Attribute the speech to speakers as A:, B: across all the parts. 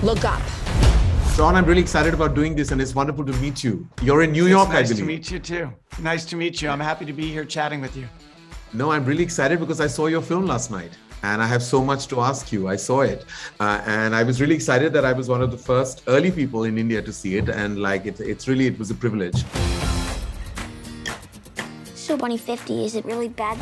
A: Look up.
B: Shawn, I'm really excited about doing this, and it's wonderful to meet you. You're in New York, I believe.
C: Nice to meet you too. Nice to meet you. I'm happy to be here chatting with you.
B: No, I'm really excited because I saw your film last night, and I have so much to ask you. I saw it, and I was really excited that I was one of the first early people in India to see it, and like it was a privilege.
D: So 2050, is it really bad?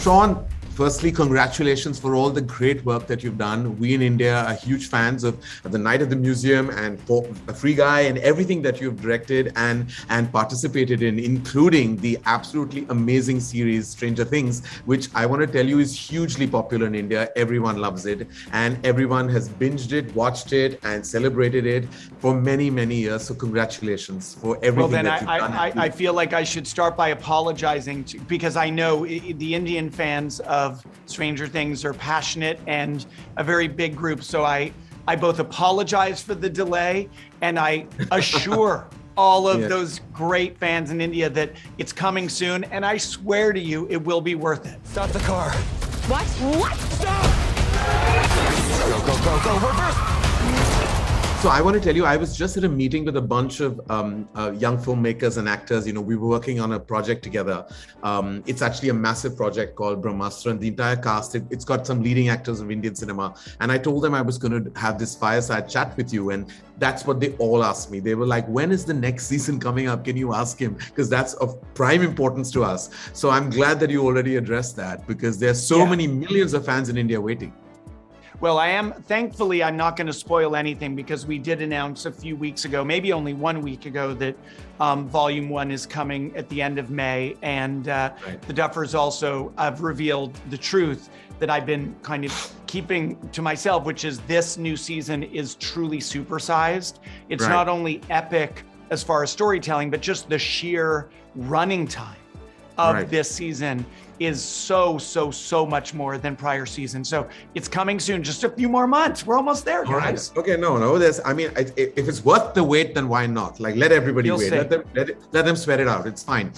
B: Shawn, firstly, congratulations for all the great work that you've done. We in India are huge fans of the Night at the Museum and for a Free Guy and everything that you've directed and participated in, including the absolutely amazing series Stranger Things, which I want to tell you is hugely popular in India. Everyone loves it, and everyone has binged it, watched it, and celebrated it for many, many years. So congratulations for everything that you've done.
C: I feel like I should start by apologizing because I know the Indian fans of Stranger Things are passionate and a very big group. So I both apologize for the delay and I assure all of those great fans in India that it's coming soon. And I swear to you, it will be worth it.
E: Stop the car.
A: What? What?
E: Stop! Go, reverse!
B: So I want to tell you, I was just at a meeting with a bunch of young filmmakers and actors. You know, we were working on a project together. It's actually a massive project called Brahmastra, and the entire cast, it's got some leading actors of Indian cinema. And I told them I was going to have this fireside chat with you. And that's what they all asked me. They were like, when is the next season coming up? Can you ask him? Because that's of prime importance to us. So I'm glad that you already addressed that, because there's so many millions of fans in India waiting.
C: Well, thankfully, I'm not going to spoil anything because we did announce a few weeks ago, maybe only 1 week ago, that Volume 1 is coming at the end of May. And the Duffers also have revealed the truth that I've been kind of keeping to myself, which is this new season is truly supersized. It's not only epic as far as storytelling, but just the sheer running time of this season is so much more than prior seasons. So it's coming soon, just a few more months. We're almost there, guys.
B: Right. Okay, no, if it's worth the wait, then why not? Like, let everybody wait. Let them sweat it out. It's fine.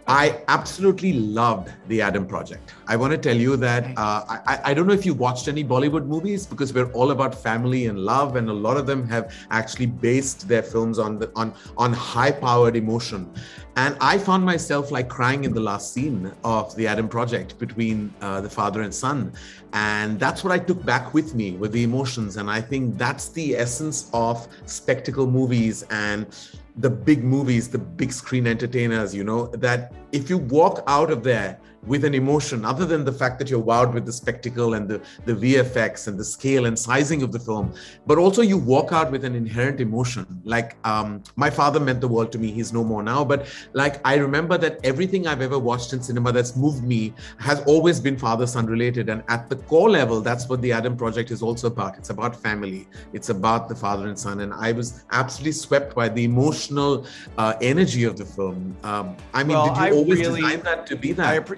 B: I absolutely loved the Adam Project. I want to tell you that I don't know if you watched any Bollywood movies, because we're all about family and love, and a lot of them have actually based their films on high-powered emotion. And I found myself like crying in the last scene of the Adam Project between the father and son. And that's what I took back with me, with the emotions. And I think that's the essence of spectacle movies and the big movies, the big screen entertainers, you know, that if you walk out of there with an emotion, other than the fact that you're wowed with the spectacle and the VFX and the scale and sizing of the film, but also you walk out with an inherent emotion. Like my father meant the world to me. He's no more now, but like I remember that everything I've ever watched in cinema that's moved me has always been father-son related. And at the core level, that's what the Adam Project is also about. It's about family. It's about the father and son. And I was absolutely swept by the emotional energy of the film. I mean, did you always design that to be that?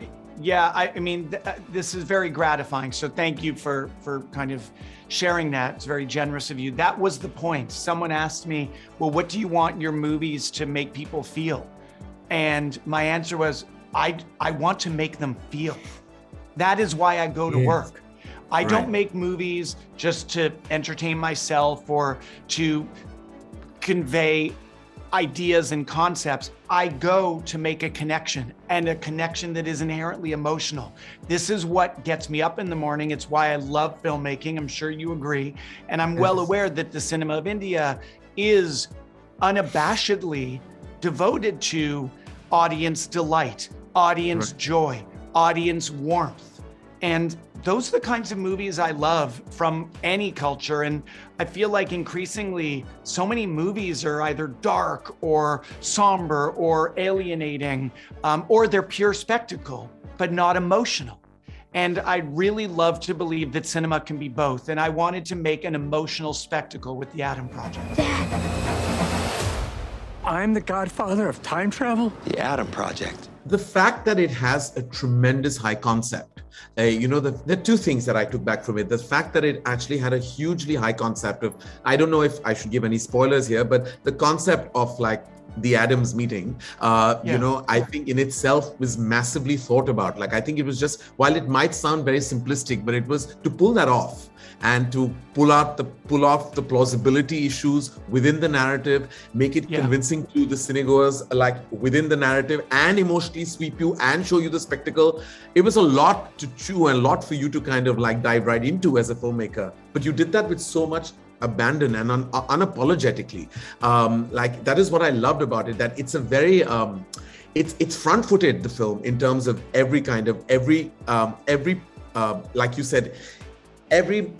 C: I mean, this is very gratifying. So thank you for kind of sharing that. It's very generous of you. That was the point. Someone asked me, well, what do you want your movies to make people feel? And my answer was, I want to make them feel. That is why I go to work. I don't make movies just to entertain myself or to convey ideas and concepts. I go to make a connection, and a connection that is inherently emotional. This is what gets me up in the morning. It's why I love filmmaking. I'm sure you agree. And I'm well aware that the cinema of India is unabashedly devoted to audience delight, audience joy, audience warmth. And those are the kinds of movies I love from any culture. And I feel like increasingly, so many movies are either dark or somber or alienating, or they're pure spectacle, but not emotional. And I'd really love to believe that cinema can be both. And I wanted to make an emotional spectacle with the Adam Project.
E: I'm the godfather of time travel?
F: The Adam Project.
B: The fact that it has a tremendous high concept. You know, there are two things that I took back from it. The fact that it actually had a hugely high concept of, I don't know if I should give any spoilers here, but the concept of like the Adams meeting, you know, I think in itself was massively thought about. Like, I think it was just, while it might sound very simplistic, but it was to pull that off and to pull off the plausibility issues within the narrative, make it convincing to the cinegoers, like within the narrative, and emotionally sweep you and show you the spectacle. It was a lot to chew and a lot for you to kind of like dive right into as a filmmaker. But you did that with so much abandon and unapologetically. Like, that is what I loved about it, that it's a very it's front-footed, the film, in terms of every kind of like you said, every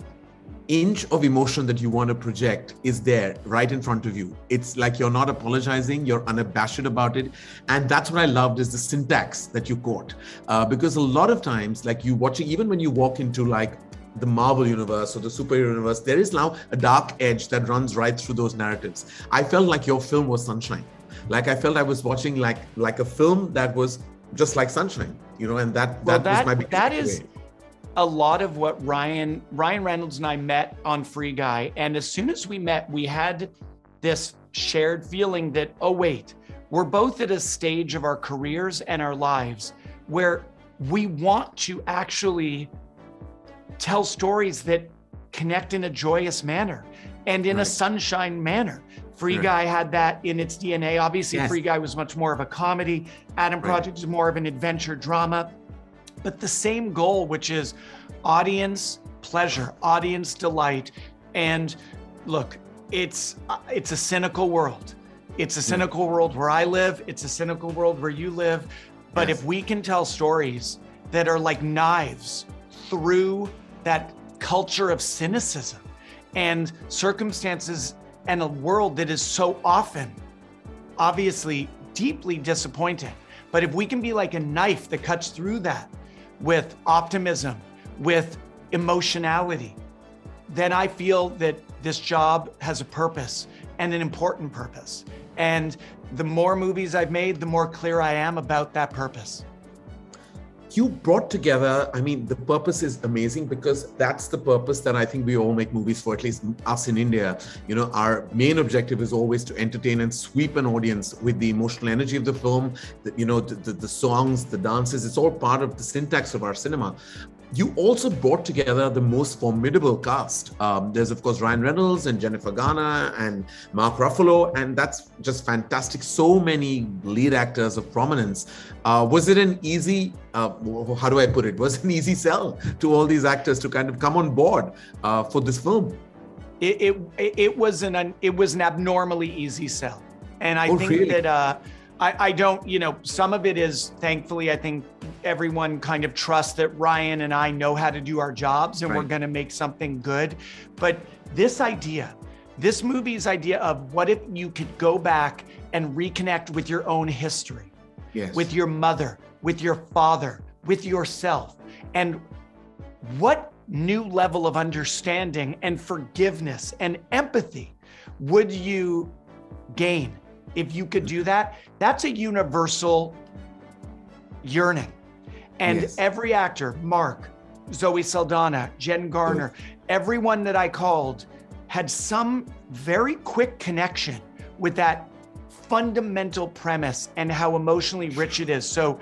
B: inch of emotion that you want to project is there right in front of you. It's like you're not apologizing, you're unabashed about it. And that's what I loved, is the syntax that you caught, because a lot of times, like, you watching, even when you walk into like the Marvel universe or the superhero universe, there is now a dark edge that runs right through those narratives. I felt like your film was sunshine. Like, I felt I was watching like a film that was just like sunshine, you know, and that was my biggest takeaway.
C: A lot of what Ryan Reynolds and I met on Free Guy. And as soon as we met, we had this shared feeling that, oh, wait, we're both at a stage of our careers and our lives where we want to actually tell stories that connect in a joyous manner and in a sunshine manner. Free Guy had that in its DNA. Obviously, Free Guy was much more of a comedy. Adam Project is more of an adventure drama. But the same goal, which is audience pleasure, audience delight. And look, it's a cynical world. It's a cynical world where I live. It's a cynical world where you live. But if we can tell stories that are like knives through that culture of cynicism and circumstances and a world that is so often, obviously, deeply disappointing. But if we can be like a knife that cuts through that with optimism, with emotionality, then I feel that this job has a purpose and an important purpose. And the more movies I've made, the more clear I am about that purpose.
B: You brought together, I mean, the purpose is amazing, because that's the purpose that I think we all make movies for, at least us in India. You know, our main objective is always to entertain and sweep an audience with the emotional energy of the film, you know, the songs, the dances. It's all part of the syntax of our cinema. You also brought together the most formidable cast. There's, of course, Ryan Reynolds and Jennifer Garner and Mark Ruffalo, and that's just fantastic. So many lead actors of prominence. Was it an easy, how do I put it? Was it an easy sell to all these actors to kind of come on board for this film?
C: It was an abnormally easy sell. And I think really? That I don't, you know, some of it is, thankfully, I think everyone kind of trusts that Ryan and I know how to do our jobs and we're going to make something good. But this movie's idea of what if you could go back and reconnect with your own history, with your mother, with your father, with yourself, and what new level of understanding and forgiveness and empathy would you gain if you could do that? That's a universal yearning. And every actor, Mark, Zoe Saldana, Jen Garner, everyone that I called had some very quick connection with that fundamental premise and how emotionally rich it is. So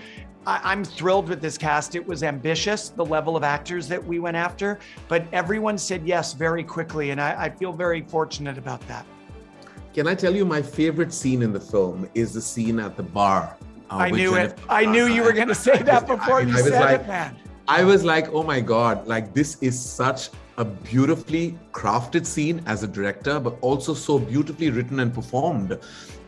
C: I'm thrilled with this cast. It was ambitious, the level of actors that we went after, but everyone said yes very quickly. And I feel very fortunate about that.
B: Can I tell you, my favorite scene in the film is the scene at the bar.
C: I knew it. I knew you were going to say that before you said it, man.
B: I was like, oh my God, like, this is such a beautifully crafted scene as a director, but also so beautifully written and performed.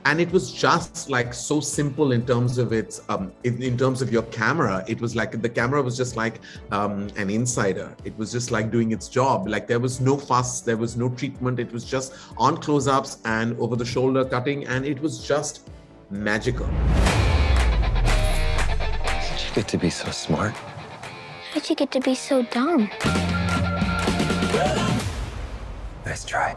B: And it was just like so simple in terms of its, in terms of your camera. It was like, the camera was just like an insider. It was just like doing its job. Like, there was no fuss, there was no treatment. It was just on close-ups and over the shoulder cutting. And it was just magical.
A: How'd you get to be so smart?
D: How'd you get to be so dumb?
A: Nice try.